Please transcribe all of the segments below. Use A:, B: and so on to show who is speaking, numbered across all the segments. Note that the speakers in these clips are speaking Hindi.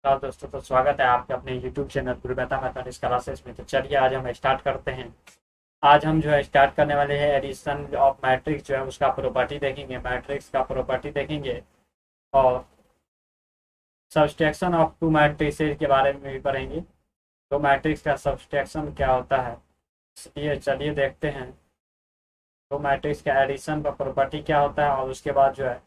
A: तो दोस्तों तो स्वागत है आपके अपने YouTube चैनल गुरु मेहता मैथमेटिक्स क्लासेस में। तो चलिए आज हम स्टार्ट करते हैं। आज हम जो है स्टार्ट करने वाले हैं एडिशन ऑफ मैट्रिक्स जो है उसका प्रॉपर्टी देखेंगे, मैट्रिक्स का प्रॉपर्टी देखेंगे और सब्सट्रैक्शन ऑफ टू मैट्रिसेस के बारे में भी पढ़ेंगे। तो मैट्रिक्स का सब्सट्रैक्शन क्या होता है, इसलिए चलिए देखते हैं। तो मैट्रिक्स का एडिशन का प्रॉपर्टी क्या होता है और उसके बाद जो है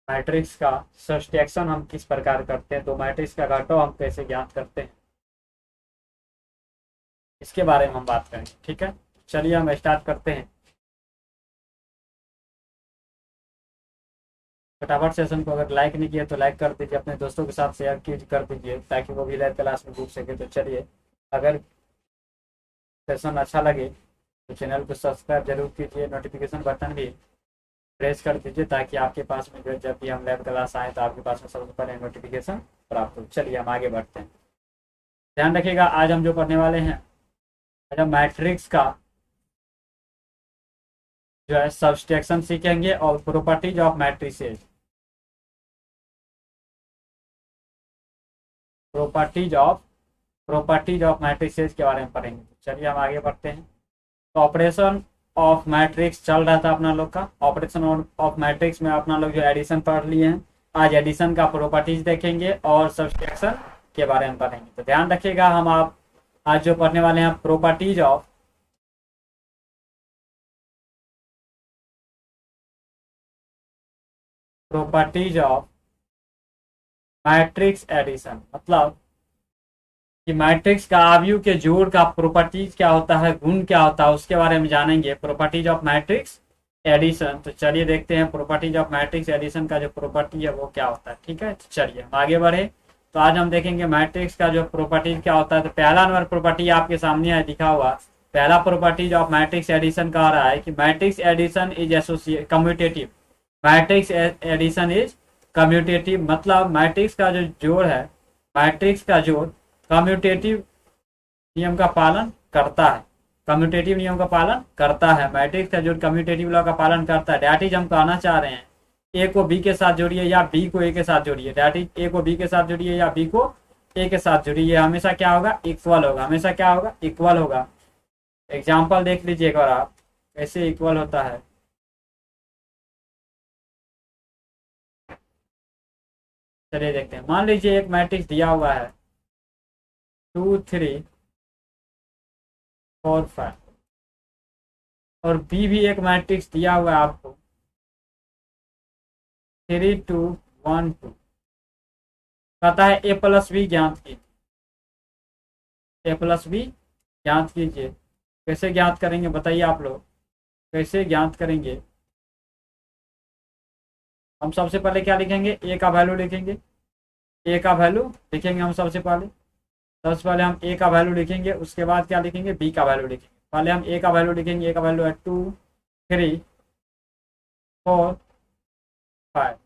A: मैट्रिक्स का सब्सट्रैक्शन हम किस प्रकार करते हैं, तो मैट्रिक्स का घटाव हम कैसे ज्ञात करते हैं, इसके बारे में हम बात करेंगे। ठीक है, चलिए हम स्टार्ट करते हैं। फटाफट सेशन को अगर लाइक नहीं किया तो लाइक कर दीजिए, अपने दोस्तों के साथ शेयर कर दीजिए ताकि वो भी लाइव क्लास में जुड़ सके। तो चलिए, अगर सेशन अच्छा लगे तो चैनल को सब्सक्राइब जरूर कीजिए, नोटिफिकेशन बटन भी प्रेस कर दीजिए ताकि आपके पास में जो जब भी हम लाइव क्लास आए तो आपके पास में सबसे पहले नोटिफिकेशन प्राप्त हो। चलिए हम आगे बढ़ते हैं। ध्यान रखिएगा, आज हम जो पढ़ने वाले हैं, आज हम मैट्रिक्स का जो है सब्सट्रैक्शन सीखेंगे और properties of matrices, properties of matrices के बारे में पढ़ेंगे। तो चलिए हम आगे बढ़ते हैं। तो ऑपरेशन ऑफ मैट्रिक्स चल रहा था अपना लोग का। ऑपरेशन ऑफ मैट्रिक्स में अपना लोग जो एडिशन पढ़ लिए हैं, आज एडिशन का प्रॉपर्टीज देखेंगे और सब्सट्रैक्शन के बारे में पढ़ेंगे। तो ध्यान रखिएगा, हम आप आज जो पढ़ने वाले हैं प्रॉपर्टीज ऑफ मैट्रिक्स एडिशन, मतलब कि मैट्रिक्स का आव्यूह के जोड़ का प्रॉपर्टीज क्या होता है, गुण क्या होता है, उसके बारे में जानेंगे। Properties of matrix addition. तो चलिए देखते हैं प्रॉपर्टीज ऑफ मैट्रिक्स एडिशन का जो प्रॉपर्टी है वो क्या होता है। ठीक है, तो चलिए हम आगे बढ़े। तो आज हम देखेंगे मैट्रिक्स का जो प्रॉपर्टीज क्या होता है। तो पहला नंबर प्रॉपर्टी आपके सामने है दिखा हुआ। पहला प्रॉपर्टीज ऑफ मैट्रिक्स एडिशन कह रहा है कि matrix addition is associate commutative. Matrix addition is commutative, मतलब मैट्रिक्स का जो जोड़ है, मैट्रिक्स का जोड़ कम्यूटेटिव नियम का पालन करता है। कम्यूटेटिव नियम का पालन करता है, मैट्रिक्स का जोड़ कम्यूटेटिव लॉ का पालन करता है। डैट इज हम कहना चाह रहे हैं ए को बी के साथ जोड़िए या बी को ए के साथ जोड़िए। डैट इज ए को बी के साथ जोड़िए या बी को ए के साथ जोड़िए, हमेशा क्या होगा, इक्वल होगा। हमेशा क्या होगा, इक्वल होगा। एग्जाम्पल देख लीजिए एक बार आप, कैसे इक्वल होता है। चलिए देखते हैं। मान लीजिए एक मैट्रिक्स दिया हुआ है 2 3 4 5 और बी भी एक मैट्रिक्स दिया हुआ है आपको 3 2 1 2। कहता है ए प्लस बी ज्ञात कीजिए, ए प्लस बी ज्ञात कीजिए। कैसे ज्ञात करेंगे बताइए आप लोग, कैसे ज्ञात करेंगे। हम सबसे पहले क्या लिखेंगे, ए का वैल्यू लिखेंगे। ए का वैल्यू लिखेंगे हम सबसे पहले हम ए का वैल्यू लिखेंगे। उसके बाद क्या लिखेंगे, बी का वैल्यू लिखेंगे। पहले हम ए का वैल्यू लिखेंगे। ए का वैल्यू है 2 3 4 5।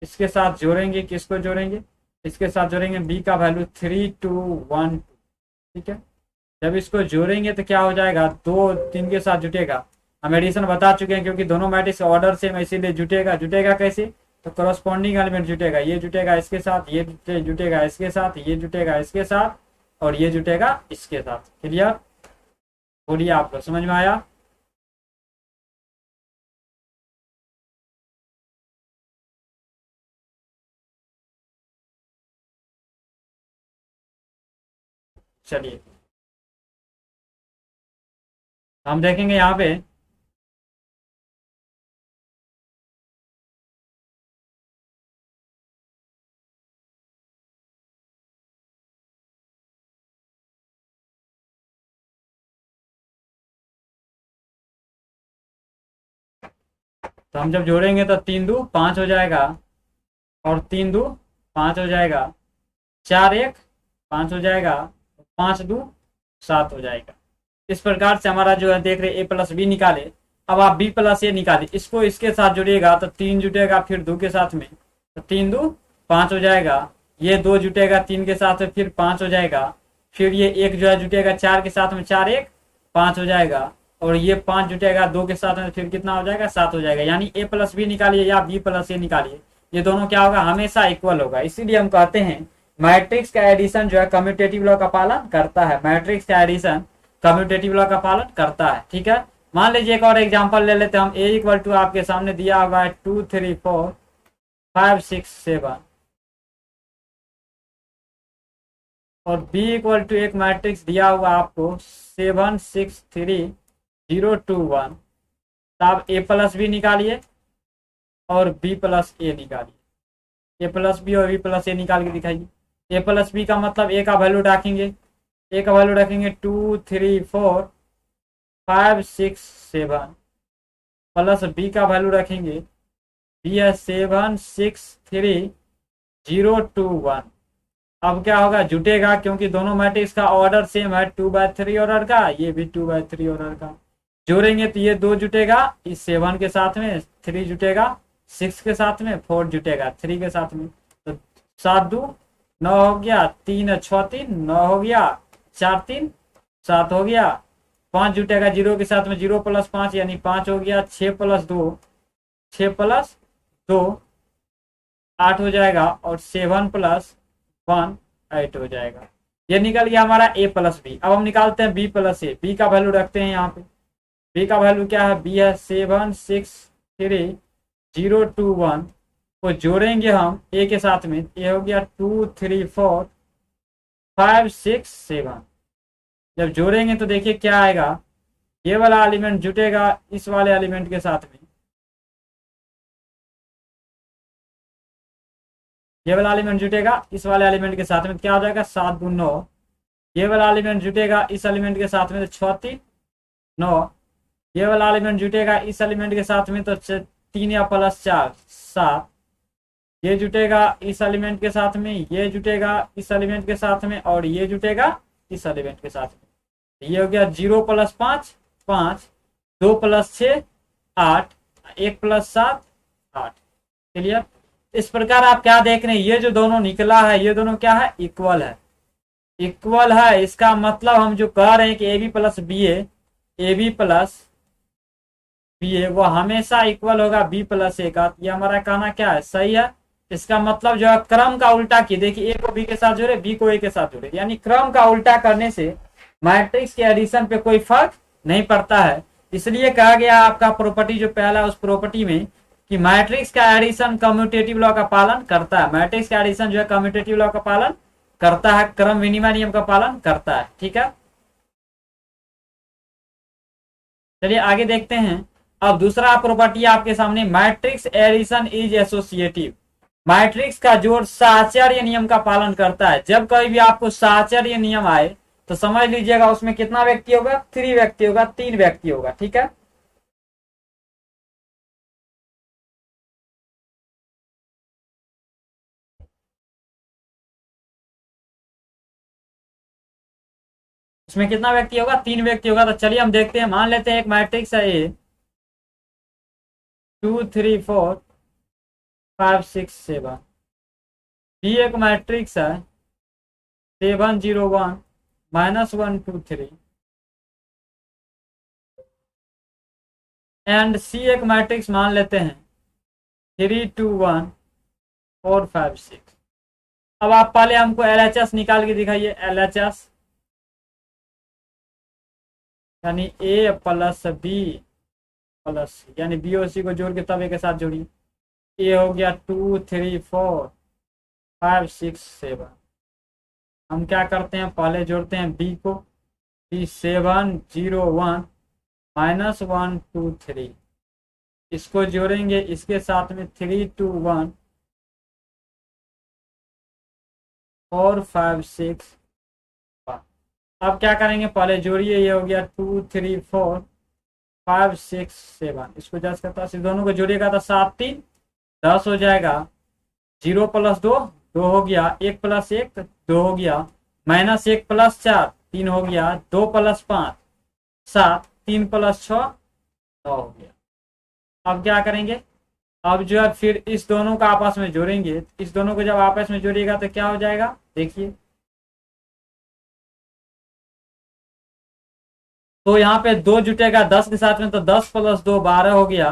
A: इसके साथ जोड़ेंगे, किसको जोड़ेंगे, इसके साथ जोड़ेंगे बी का वैल्यू 3 2 1 2। ठीक है, जब इसको जोड़ेंगे तो क्या हो जाएगा, 2 3 के साथ जुटेगा। हम एडिशन बता चुके हैं क्योंकि दोनों मैट्रिक्स ऑर्डर सेम, इसीलिए जुटेगा। जुटेगा कैसे, तो करस्पॉन्डिंग एलिमेंट जुटेगा। ये जुटेगा इसके साथ, ये जुटेगा इसके साथ, ये जुटेगा इसके साथ और ये जुटेगा इसके साथ। क्लियर, बोलिए आप लोग, समझ में आया। चलिए हम देखेंगे यहाँ पे तो हम जब जोड़ेंगे तो 3 2 5 हो जाएगा और 3 2 5 हो जाएगा, 4 1 5 हो जाएगा, 5 2 7 हो जाएगा। इस प्रकार से हमारा जो है देख रहे ए प्लस बी निकाले। अब आप बी प्लस ए निकाले, इसको इसके साथ जोड़िएगा तो 3 जुटेगा, फिर 2 के साथ में तो 3 2 5 हो जाएगा। ये 2 जुटेगा 3 के साथ में, फिर 5 हो जाएगा। फिर ये 1 जो है जुटेगा 4 के साथ में, 4 1 5 हो जाएगा। और ये 5 जुटेगा 2 के साथ में, फिर कितना हो जाएगा, 7 हो जाएगा। यानी ए प्लस बी निकालिए या बी प्लस ए निकालिए, ये दोनों क्या होगा, हमेशा इक्वल होगा। इसीलिए हम कहते हैं मैट्रिक्स का एडिशन जो है कम्यूटेटिव लॉ का पालन करता है। मैट्रिक्स का एडिशन कम्यूटेटिव लॉ का पालन करता है। ठीक है, मान लीजिए एक और एग्जांपल ले लेते हैं हम। ए इक्वल टू आपके सामने दिया हुआ है 2 3 4 5 6 7 और बी इक्वल टू एक मैट्रिक्स दिया हुआ आपको 7 6 3 0 2 1। तो आप ए प्लस बी निकालिए और बी प्लस ए निकालिए। ए प्लस बी और बी प्लस ए निकाल के दिखाइए। ए प्लस बी का मतलब ए का वैल्यू रखेंगे, ए का वैल्यू रखेंगे 2 3 4 5 6 7 प्लस बी का वैल्यू रखेंगे, बी है 7 6 3 0 2 1। अब क्या होगा, जुटेगा, क्योंकि दोनों मैट्रिक्स का ऑर्डर सेम है, 2/3 ऑर्डर का, ये भी 2/3 ऑर्डर का। जोड़ेंगे तो ये 2 जुटेगा इस 7 के साथ में, 3 जुटेगा 6 के साथ में, 4 जुटेगा 3 के साथ में। तो 7 2 9 हो गया, 3 6 3 9 हो गया, 4 3 7 हो गया, 5 जुटेगा 0 के साथ में, 0 + 5 यानी 5 हो गया, 6 + 2 6 + 2 8 हो जाएगा और 7 + 1 8 हो जाएगा। ये निकल गया हमारा ए प्लस बी। अब हम निकालते हैं बी प्लस ए। बी का वैल्यू रखते हैं यहाँ पे। बी का वैल्यू क्या है, बी है 7 6 3 0 2 1 को जोड़ेंगे हम ए के साथ में, ये हो गया 2 3 4 5 6 7। जब जोड़ेंगे तो देखिए क्या आएगा, ये वाला एलिमेंट जुटेगा इस वाले एलिमेंट के साथ में, ये वाला एलिमेंट जुटेगा इस वाले एलिमेंट के साथ में, क्या हो जाएगा 7 2 9। ये वाला एलिमेंट जुटेगा इस एलिमेंट के साथ में तो 6 3 9। ये वाला एलिमेंट जुटेगा इस एलिमेंट के साथ में तो 3 या + 4 7। ये जुटेगा इस एलिमेंट के साथ में, ये जुटेगा इस एलिमेंट के साथ में और ये जुटेगा इस एलिमेंट के साथ में। ये हो गया 0 + 5 5, 2 + 6 8, 1 + 7 8। क्लियर। इस प्रकार आप क्या देख रहे हैं, ये जो दोनों निकला है ये दोनों क्या है, इक्वल है। इक्वल है इसका मतलब हम जो कह रहे हैं कि ए बी प्लस बी ए वो हमेशा इक्वल होगा बी प्लस ए का। ये हमारा कहना क्या है, सही है। इसका मतलब जो है क्रम का उल्टा की, देखिए ए को बी के साथ जोड़े, बी को ए के साथ जोड़े, यानी क्रम का उल्टा करने से मैट्रिक्स के एडिशन पे कोई फर्क नहीं पड़ता है। इसलिए कहा गया आपका प्रॉपर्टी जो पहला उस प्रॉपर्टी में कि मैट्रिक्स का एडिशन कम्यूटेटिव लॉ का पालन करता है। मैट्रिक्स का एडिशन जो है कम्यूटेटिव लॉ का पालन करता है, क्रम विनिमय नियम का पालन करता है। ठीक है, चलिए आगे देखते हैं। अब दूसरा प्रॉपर्टी आपके सामने, matrix addition is associative. Matrix का जोड़ साहचर्य नियम का पालन करता है। जब कभी भी आपको साहचर्य नियम आए तो समझ लीजिएगा उसमें कितना व्यक्ति होगा, 3 व्यक्ति होगा, 3 व्यक्ति होगा। ठीक है, उसमें कितना व्यक्ति होगा, 3 व्यक्ति होगा। तो चलिए हम देखते हैं। मान लेते हैं एक मैट्रिक्स है ए 2 3 4 5 6 7। बी एक मैट्रिक्स है 7 0 1 -1 2 3 एंड सी एक मैट्रिक्स मान लेते हैं 3 2 1 4 5 6। अब आप पहले हमको एलएचएस निकाल के दिखाइए। एलएचएस यानी ए प्लस बी प्लस सी, यानी बी और सी को जोड़ के तब ए के साथ जोड़िए। ए हो गया 2 3 4 5 6 7। हम क्या करते हैं, पहले जोड़ते हैं बी को, बी 7 0 1 -1 2 3। इसको जोड़ेंगे इसके साथ में 3 2 1 4 5 6 1। अब क्या करेंगे, पहले जोड़िए, ये हो गया 2 3 4 5 6 7। इसको जस्ट करता है, दोनों को जोड़िएगा तो 7 3 10 हो जाएगा। 0 + 2 2 हो गया, 1 + 1 2 हो गया, -1 + 4 3 हो गया, 2 + 5 7, 3 + 6 9 हो गया। अब क्या करेंगे, अब जो है फिर इस दोनों का आपस में जोड़ेंगे। इस दोनों को जब आपस में जोड़िएगा तो क्या हो जाएगा, देखिए। तो यहाँ पे 2 जुटेगा 10 के साथ में, तो 10 + 2 12 हो गया,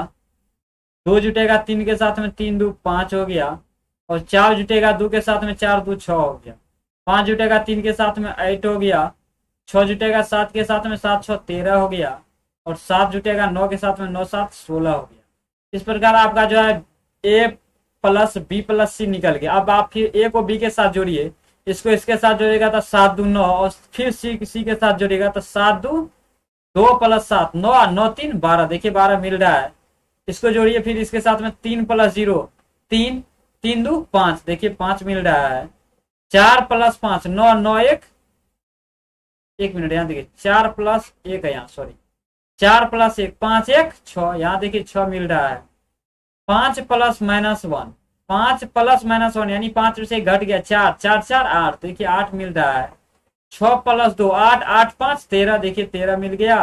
A: 2 जुटेगा 3 के साथ में 3 2 5 हो गया, और 4 जुटेगा 2 के साथ में 4 2 6 हो गया, 5 जुटेगा 3 के साथ में 8 हो गया, 6 जुटेगा 7 के साथ में 7 6 13 हो गया, और 7 जुटेगा 9 के साथ में 9 7 16 हो गया। इस प्रकार आपका जो है ए प्लस बी प्लस सी निकल गया। अब आप फिर ए को बी के साथ जोड़िए, इसको इसके साथ जोड़ेगा तो 7 2 9, और फिर सी के साथ जोड़ेगा तो 7 2 2 प्लस 7 9 9 3 12, देखिए 12 मिल रहा है। इसको जोड़िए फिर इसके साथ में 3 प्लस 0 3 3 2 5, देखिए 5 मिल रहा है। 4 प्लस 5 9 9 1 मिनट, यहाँ देखिए 4 प्लस 1 है यहाँ, सॉरी 4 प्लस 1 5 1 6, यहाँ देखिए 6 मिल रहा है। 5 प्लस माइनस 1 5 प्लस माइनस 1 यानी 5 से घट गया 4 4 4 8, देखिए 8 मिल रहा है। 6 प्लस 2 8 8 5 13, देखिए 13 मिल गया,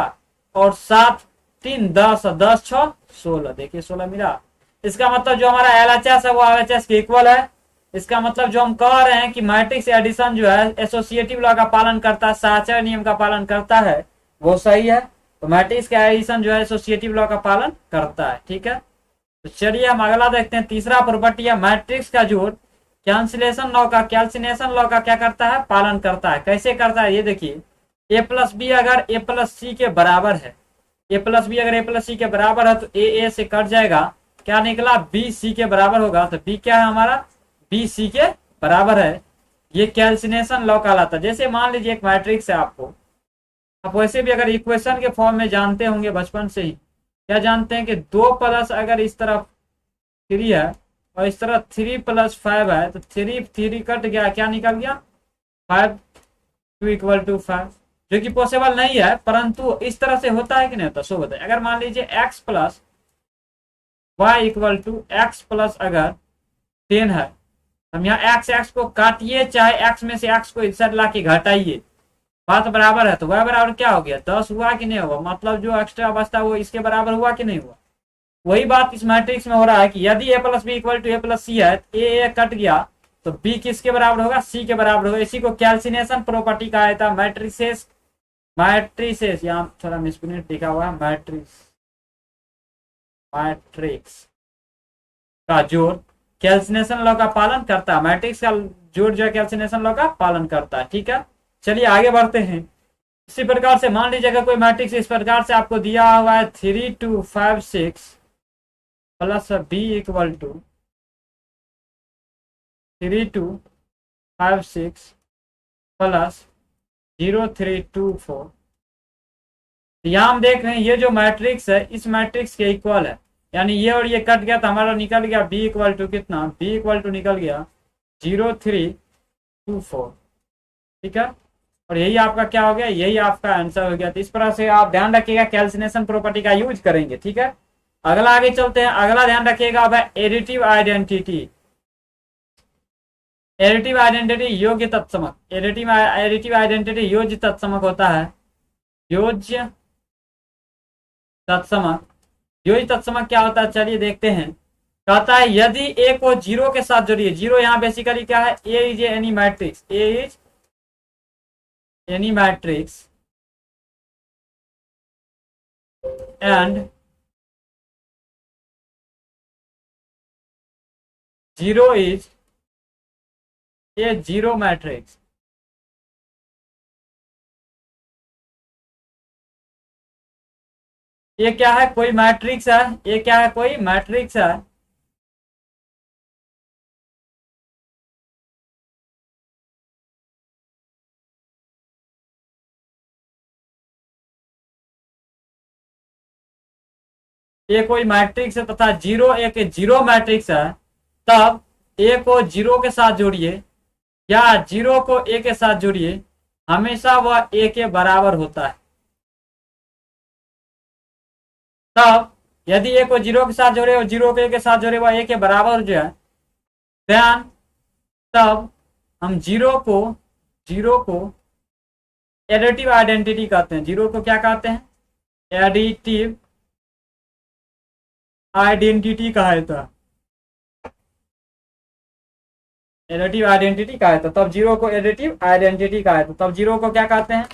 A: और 7 3 10 10 6 16, देखिए 16 मिला। इसका मतलब जो हमारा LHS है वो RHS के इक्वल है। इसका मतलब जो हम कह रहे हैं कि मैट्रिक्स एडिशन जो है एसोसिएटिव लॉ का पालन करता है, साहचर्य नियम का पालन करता है, वो सही है। तो मैट्रिक्स का एडिशन जो है एसोसिएटिव लॉ का पालन करता है, ठीक है। तो चलिए हम अगला देखते हैं। तीसरा प्रॉपर्टी है मैट्रिक्स का जोड़ कैंसिलेशन लॉ का क्या करता है, पालन करता है। कैसे करता है ये देखिए, ए प्लस बी अगर ए प्लस सी के बराबर है, ए प्लस बी अगर ए प्लस सी के बराबर है तो ए से कट जाएगा, क्या निकला बी सी के बराबर होगा। तो बी क्या है हमारा, बी सी के बराबर है। ये कैल्सिनेशन लॉ कहलाता है। जैसे मान लीजिए एक मैट्रिक्स है, आपको आप वैसे भी अगर इक्वेशन के फॉर्म में जानते होंगे बचपन से ही, क्या जानते हैं कि 2 प्लस अगर इस तरफ 3 है और इस तरफ 3 प्लस 5 है, तो 3 कट गया, क्या निकल गया 5 2 = 5, जो कि पॉसिबल नहीं है, परंतु इस तरह से होता है कि नहीं होता, सो बताए। अगर मान लीजिए x plus y x plus अगर 10 है, हम यहाँ x को काटिए, चाहे x में से x को इधर ला के घटाइए, बात बराबर है। तो y बराबर क्या हो गया 10 हुआ कि नहीं हुआ, मतलब जो एक्स्ट्रा बचता है वो इसके बराबर हुआ कि नहीं हुआ। वही बात इस मैट्रिक्स में हो रहा है कि यदि a plus B = a plus C है, a कट गया तो b किसके बराबर होगा, c के बराबर होगा। इसी को कैल्सिनेशन प्रॉपर्टी कहा जाता है। मैट्रिसेस यहाँ थोड़ा मिसप्रिंट लिखा हुआ है, मैट्रिक्स का जोड़ कैल्सिनेशन लॉ का पालन करता है। मैट्रिक्स का जोड़ जो है कैल्सिनेशन लॉ का पालन करता है, ठीक है। चलिए आगे बढ़ते हैं। इसी प्रकार से मान लीजिए अगर कोई मैट्रिक्स इस प्रकार से आपको दिया हुआ है 3 2 5 6 प्लस b = 3 2 5 6 प्लस 0 3 2 4, यहाँ हम देख रहे हैं ये जो मैट्रिक्स है इस मैट्रिक्स के इक्वल है, यानी ये और ये कट गया तो हमारा निकल गया b = कितना, b = निकल गया 0 3 2 4, ठीक है। और यही आपका क्या हो गया, यही आपका आंसर हो गया। तो इस तरह से आप ध्यान रखिएगा, कैल्सिनेशन प्रॉपर्टी का यूज करेंगे, ठीक है। अगला आगे चलते हैं। अगला ध्यान रखिएगा अब है एडिटिव आइडेंटिटी। एडिटिव आइडेंटिटी योग्य तत्समक, एडिटिव आइडेंटिटी योज्य तत्समक होता है, योज्य तत्समक। योज्य तत्समक क्या होता है, चलिए देखते हैं। कहता है यदि ए को 0 के साथ जोड़िए, 0 यहाँ बेसिकली क्या है, A is any matrix, A is any matrix and 0 is a 0 matrix। ये क्या है, कोई मैट्रिक्स है, ये क्या है, कोई मैट्रिक्स है। ये कोई मैट्रिक्स है तथा 0 एक 0 मैट्रिक्स है, तब ए को 0 के साथ जोड़िए या 0 को ए के साथ जोड़िए, हमेशा वह ए के बराबर होता है। तब यदि ए को 0 के साथ जोड़े और 0 को ए के साथ जोड़े वह ए के बराबर हो जाए, ध्यान, तब हम 0 को एडिटिव आइडेंटिटी कहते हैं। 0 को क्या कहते हैं, एडिटिव आइडेंटिटी कहा जाता है, एडिटिव आइडेंटिटी कहा जाता है। तब 0 को एडिटिव आइडेंटिटी कहा जाता है। तब 0 को क्या कहते हैं,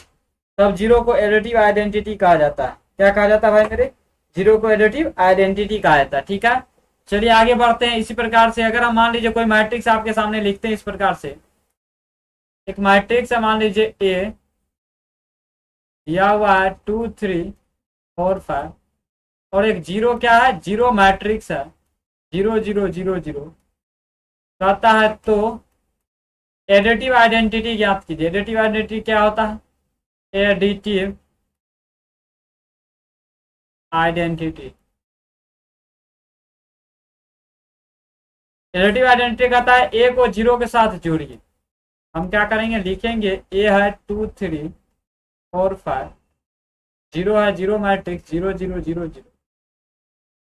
A: तब 0 को एडिटिव आइडेंटिटी कहा जाता है। क्या कहा जाता है भाई मेरे, 0 को एडिटिव आइडेंटिटी कहा जाता है, ठीक है। चलिए आगे बढ़ते हैं। इसी प्रकार से अगर हम मान लीजिए कोई मैट्रिक्स आपके सामने लिखते हैं इस प्रकार से, एक मैट्रिक्स है मान लीजिए ए, दिया हुआ है 2 3 4 5, और एक जीरो क्या है, जीरो मैट्रिक्स है, 0 0 0 0 कहता है तो एडिटिव आइडेंटिटी ज्ञात कीजिए। एडिटिव आइडेंटिटी क्या होता है, एडिटिव आइडेंटिटी, एडिटिव आइडेंटिटी कहता है ए को 0 के साथ जोड़िए। हम क्या करेंगे, लिखेंगे ए है 2 3 4 5, 0 है, 0 मैट्रिक्स 0 0 0 0,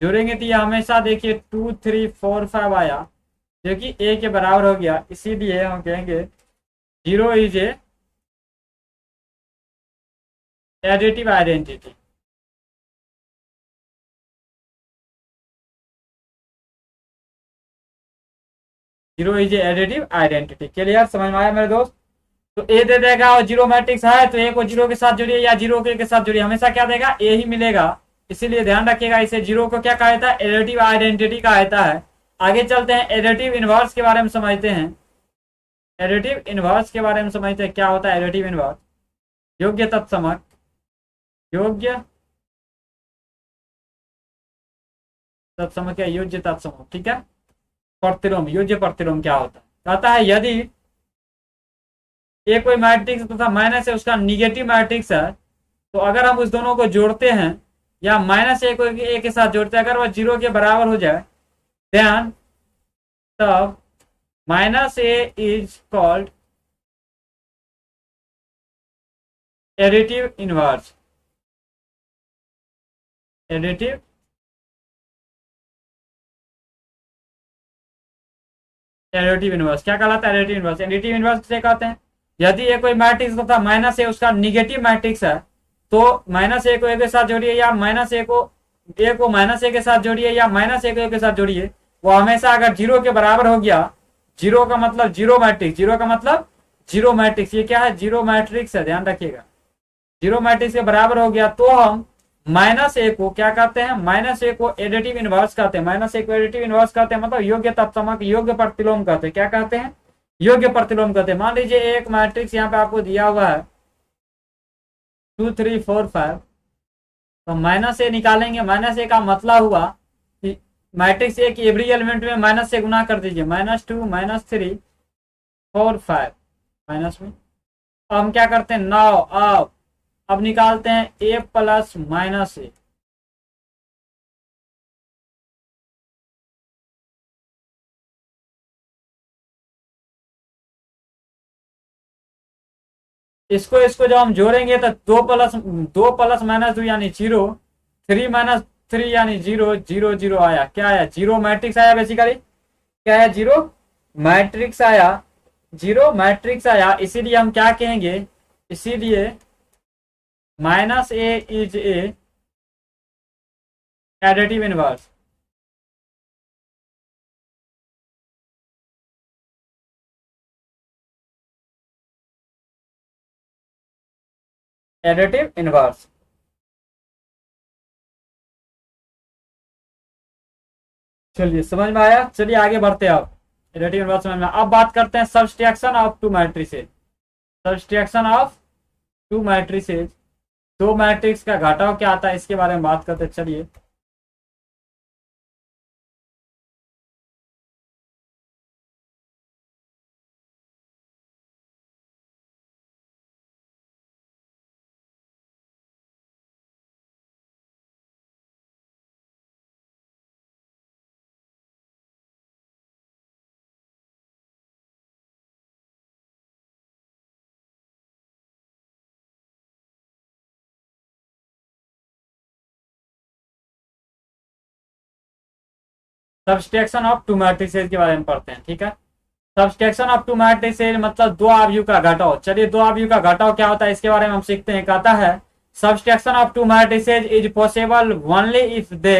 A: जोड़ेंगे तो ये हमेशा देखिए 2 3 4 5 आया, जो कि ए के बराबर हो गया। इसीलिए हम कहेंगे 0 is a additive identity. Zero is additive identity. Clear, समझ में आया मेरे दोस्त। तो ए दे देगा और जीरो मैट्रिक्स है तो ए को 0 के साथ जोड़िए या 0 के साथ जोड़िए, हमेशा क्या देगा, ए ही मिलेगा। इसीलिए ध्यान रखिएगा, इसे 0 को क्या कहा जाता है, एडिटिव आइडेंटिटी कहा जाता है। आगे चलते हैं, एडिटिव इनवर्स के बारे में समझते हैं। एडिटिव इनवर्स के बारे में समझते हैं, क्या होता है एडिटिव इनवर्स। योग्य तत्समक, योग्य तत्समक या योग्य तत्समक, ठीक है। प्रतिलोम, योज्य प्रतिलोम क्या होता है, कहता है यदि ये कोई मैट्रिक्स तथा माइनस है उसका निगेटिव मैट्रिक्स है, तो अगर हम उस दोनों को जोड़ते हैं या माइनस ए को ए के साथ जोड़ते हैं, अगर वह 0 के बराबर हो जाए, देन तब minus A is called additive inverse. Additive additive inverse क्या कहलाता है, एडिटिव इनवर्स। एडिटिव इनवर्स किसे कहते हैं, यदि ये कोई मैट्रिक्स तथा माइनस ए उसका निगेटिव मैट्रिक्स है, तो माइनस ए को ए के साथ जोड़िए या माइनस ए को माइनस ए के साथ जोड़िए या माइनस ए को ए के साथ जोड़िए, वो हमेशा अगर 0 के बराबर हो गया, 0 का मतलब जीरो मैट्रिक्स, 0 का मतलब जीरो मैट्रिक्स, ये क्या है, जीरो मैट्रिक्स है, ध्यान रखिएगा। जीरो मैट्रिक्स के बराबर हो गया तो हम माइनस ए को क्या कहते हैं, माइनस ए को एडिटिव इनवर्स कहते हैं। माइनस ए को एडिटिव इनवर्स कहते हैं, मतलब योग्य तत्समक, योग्य प्रतिलोम कहते हैं। क्या कहते हैं, योग्य प्रतिलोम कहते हैं। मान लीजिए एक मैट्रिक्स यहाँ पे आपको दिया हुआ है 2 3 4 5, तो माइनस ए निकालेंगे। माइनस ए का मतलब हुआ कि मैट्रिक्स ए की एवरी एलिमेंट में माइनस से गुना कर दीजिए, -2 -3 4 5 माइनस में। अब हम क्या करते हैं, 9 अब निकालते हैं ए प्लस माइनस ए। इसको जब हम जोड़ेंगे तो 2 प्लस -2 यानी 0, 3 - 3 यानी 0 0 0 आया। क्या आया, जीरो मैट्रिक्स आया। बेसिकली क्या है, जीरो मैट्रिक्स आया, जीरो मैट्रिक्स आया। इसीलिए हम क्या कहेंगे, इसीलिए minus A is a additive inverse. Additive inverse, चलिए समझ में आया। चलिए आगे बढ़ते हैं। अब एडिटिव इनवर्स समझ में। अब बात करते हैं subtraction of two matrices. Subtraction of two matrices, दो मैट्रिक्स का घटाव क्या आता है, इसके बारे में बात करते हैं। चलिए सब्सट्रैक्शन ऑफ टू मैट्रिसेज के बारे में पढ़ते हैं, ठीक है। सब्सट्रैक्शन ऑफ टू मैट्रिसेज मतलब दो अवयव का घटाव। चलिए दो अवयव का घटाव क्या होता है इसके बारे में हम सीखते हैं। कहता है subtraction of two matrices is possible only if they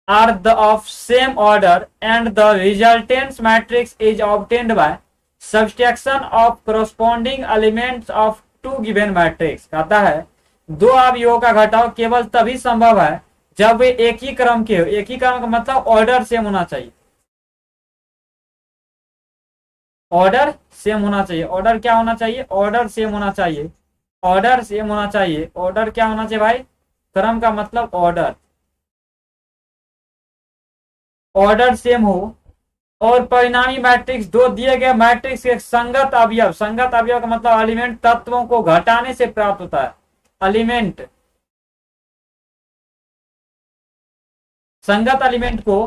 A: are the of same order and the resultant matrix is obtained by subtraction of corresponding elements of two given matrix. कहता है दो अवयवों का घटाव केवल तभी संभव है जब वे एक ही क्रम के हो। एक ही क्रम का मतलब ऑर्डर सेम होना चाहिए, ऑर्डर सेम होना चाहिए। ऑर्डर क्या होना चाहिए? ऑर्डर सेम होना चाहिए, ऑर्डर सेम होना चाहिए। ऑर्डर क्या होना चाहिए भाई? क्रम का मतलब ऑर्डर, ऑर्डर सेम हो। और परिणामी मैट्रिक्स दो दिए गए मैट्रिक्स के संगत अवयव, संगत अवयव का मतलब एलिमेंट तत्वों को घटाने से प्राप्त होता है। एलिमेंट, संगत एलिमेंट को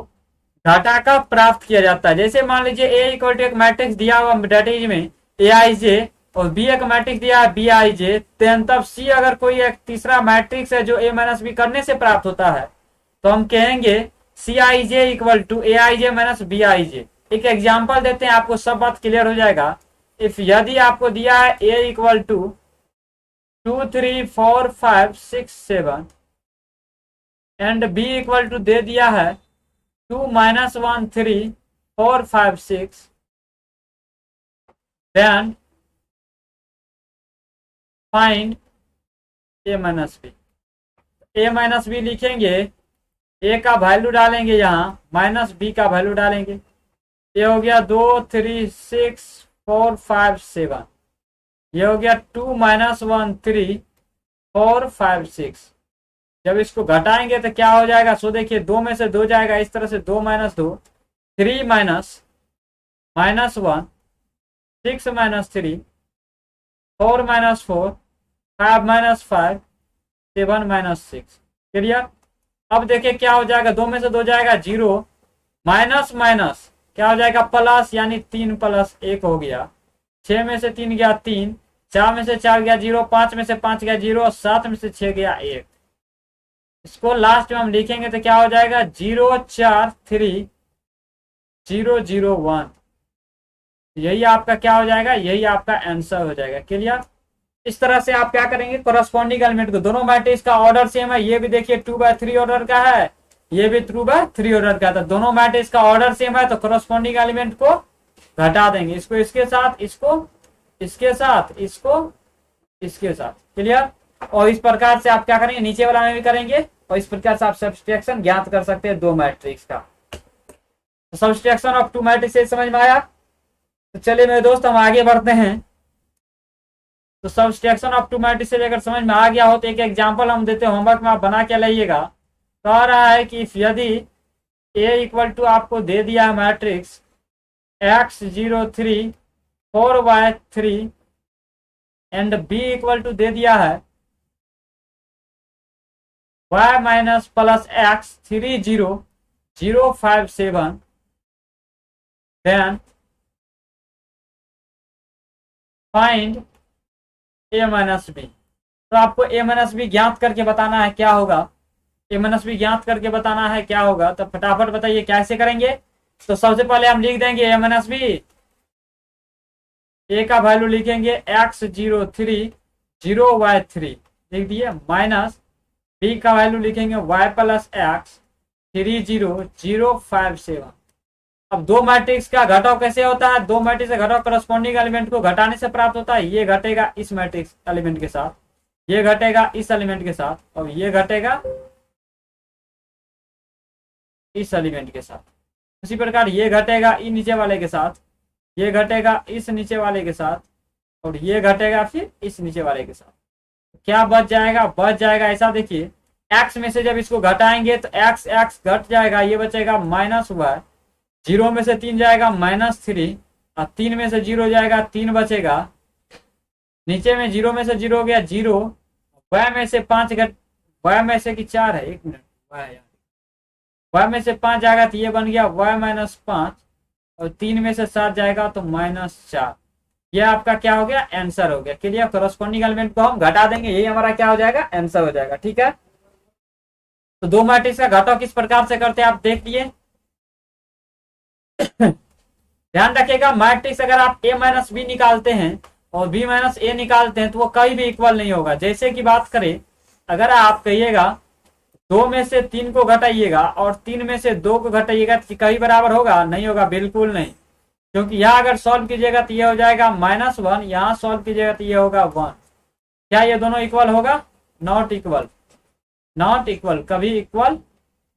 A: घटाकर प्राप्त किया जाता है। जैसे मान लीजिए ए इक्वल टू एक मैट्रिक्स दिया हुआ डेटिज में ए आई जे, और बी एक मैट्रिक्स दिया है बी आई जे, तब सी अगर कोई एक तीसरा मैट्रिक्स है जो ए माइनस बी करने से प्राप्त होता है, तो हम कहेंगे C I J equal to A I J minus B I J. एक एग्जाम्पल देते हैं, आपको सब बात क्लियर हो जाएगा। इफ यदि आपको दिया है A equal to 2 3 4 5 6 7 and B equal to दे दिया है 2 -1 3 4 5 6, then find A minus B. A minus B लिखेंगे, ए का वैल्यू डालेंगे यहाँ, माइनस बी का वैल्यू डालेंगे। ये हो गया 2 3 6 4 5 7, ये हो गया 2 -1 3 4 5 6। जब इसको घटाएंगे तो क्या हो जाएगा? सो देखिए, 2 में से 2 जाएगा, इस तरह से 2 - 2 3 -1 6 -3 4 -4 5 -5 7 -6। क्लियर? अब देखिए क्या हो जाएगा, 2 में से 2 जाएगा 0, माइनस माइनस क्या हो जाएगा? प्लस, यानी 3 + 1 हो गया। 6 में से 3 गया 3, 4 में से 4 गया 0, 5 में से 5 गया 0, 7 में से 6 गया 1। इसको लास्ट में हम लिखेंगे तो क्या हो जाएगा? 0 4 3 0 0 1। यही आपका क्या हो जाएगा? यही आपका आंसर हो जाएगा। क्लियर? इस तरह से आप क्या करेंगे, कोरस्पॉन्डिंग एलिमेंट को, दोनों मैट्रिक्स का ऑर्डर सेम है, ये भी देखिए 2/3 ऑर्डर का है, ये भी 2/3 ऑर्डर का था, दोनों मैट्रिक्स का ऑर्डर सेम है, तो कोरस्पॉन्डिंग एलिमेंट को घटा देंगे। इसको इसके साथ, इसको इसके साथ, इसको इसके साथ। क्लियर? और इस प्रकार से आप क्या करेंगे, नीचे वाला में भी करेंगे, और इस प्रकार से आप सब्सट्रैक्शन ज्ञात कर सकते हैं दो मैट्रिक्स का। तो सब्सट्रैक्शन ऑफ टू मैट्रिक्स समझ में आया? तो चलिए मेरे दोस्त, हम आगे बढ़ते हैं। तो सब्सट्रैक्शन ऑफ टू मैट्रिक्स अगर समझ में आ गया हो तो एक एग्जांपल हम देते हैं, होमवर्क में आप बना के लाइएगा। कह रहा है कि यदि ए इक्वल टू आपको दे दिया है matrix x0 3 4y 3 and b equal to दे दिया है y minus plus x 3 0 0 5 7, then find A minus B. तो आपको ए माइनस बी ज्ञात करके बताना है क्या होगा, ए माइनस बी ज्ञात करके बताना है क्या होगा। तो फटाफट बताइए कैसे करेंगे। तो सबसे पहले हम लिख देंगे ए माइनस बी, ए का वैल्यू लिखेंगे x0 3 0 y 3 लिख दिए, माइनस बी का वैल्यू लिखेंगे y प्लस x 3 0 0 5 7। अब दो मैट्रिक्स का घटाव कैसे होता है? दो मैट्रिक्स का घटाव करस्पॉन्डिंग एलिमेंट को घटाने से प्राप्त होता है। ये घटेगा इस मैट्रिक्स एलिमेंट के साथ, ये घटेगा इस एलिमेंट के साथ, और ये घटेगा इस एलिमेंट के साथ। उसी प्रकार ये घटेगा इन नीचे वाले के साथ, ये घटेगा इस नीचे वाले के साथ, और ये घटेगा फिर इस नीचे वाले के साथ। क्या बच जाएगा? बच जाएगा ऐसा, देखिए x में से जब इसको घटाएंगे तो x घट जाएगा, ये बचेगा माइनस y, 0 में से 3 जाएगा -3, और 3 में से 0 जाएगा 3 बचेगा, नीचे में 0 में से 0 हो गया 0, y में से 5 घट, y में से कि 4 है, 1 मिनट, y में से 5 जाएगा तो ये बन गया y माइनस 5, और 3 में से 7 जाएगा तो -4। ये आपका क्या हो गया? आंसर हो गया। क्लियर? करस्पॉन्डिंग एलिमेंट को हम घटा देंगे, यही हमारा क्या हो जाएगा? आंसर हो जाएगा। ठीक है? तो दो मैट्रिक्स का घटाव किस प्रकार से करते हैं आप देख लिए। ध्यान रखिएगा, मैट्रिक्स अगर आप a माइनस बी निकालते हैं और b माइनस ए निकालते हैं तो वो कहीं भी इक्वल नहीं होगा। जैसे कि बात करें, अगर आप कहिएगा 2 में से 3 को घटाइएगा और 3 में से 2 को घटाइएगा तो कहीं बराबर होगा? नहीं होगा, बिल्कुल नहीं। क्योंकि यहाँ अगर सॉल्व कीजिएगा तो ये हो जाएगा -1, यहाँ सॉल्व कीजिएगा तो ये होगा 1। क्या ये दोनों इक्वल होगा? Not equal. नॉट इक्वल, कभी इक्वल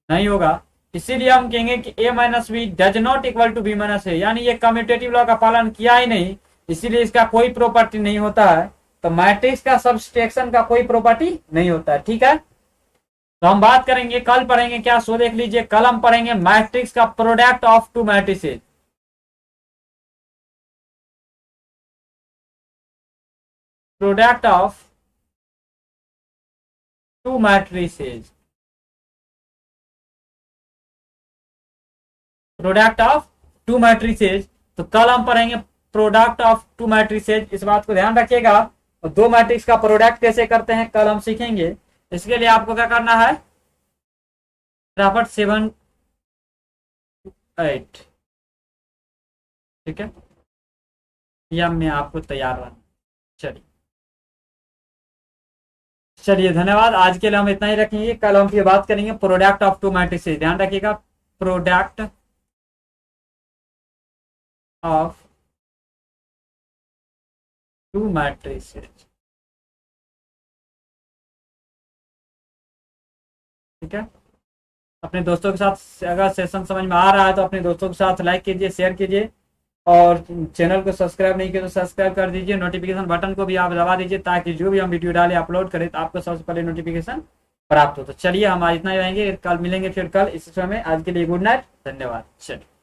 A: नहीं होगा। इसीलिए हम कहेंगे कि a minus B does not equal to B minus A, यानी ये कम्यूटेटिव लॉ का पालन किया ही नहीं, इसीलिए इसका कोई प्रॉपर्टी नहीं होता है। तो मैट्रिक्स का सब्सट्रैक्शन का कोई प्रॉपर्टी नहीं होता है, ठीक है। तो हम बात करेंगे, कल पढ़ेंगे क्या, सो देख लीजिए, कल हम पढ़ेंगे मैट्रिक्स का product of two matrices. Product of two matrices, product of two matrices. तो कल हम पढ़ेंगे प्रोडक्ट ऑफ टू मैट्रिसेज, इस बात को ध्यान रखिएगा। और दो मैट्रिक्स का प्रोडक्ट कैसे करते हैं कल हम सीखेंगे। इसके लिए आपको क्या करना है, फटाफट 7 8, ठीक है, या मैं आपको तैयार रहना। चलिए चलिए, धन्यवाद। आज के लिए हम इतना ही रखेंगे, कल हम फिर बात करेंगे प्रोडक्ट ऑफ टू मैट्रिसेज। ध्यान रखिएगा, प्रोडक्ट ऑफ टू मैट्रिसेज, ठीक है। अपने दोस्तों के साथ, अगर सेशन समझ में आ रहा है तो अपने दोस्तों के साथ लाइक कीजिए, शेयर कीजिए, और चैनल को सब्सक्राइब नहीं किया तो सब्सक्राइब कर दीजिए। नोटिफिकेशन बटन को भी आप दबा दीजिए, ताकि जो भी हम वीडियो डालें, अपलोड करें, तो आपको सबसे पहले नोटिफिकेशन प्राप्त हो। तो चलिए, हम आज इतना ही रहेंगे, कल मिलेंगे फिर कल इस समय। आज के लिए गुड नाइट, धन्यवाद। चलिए।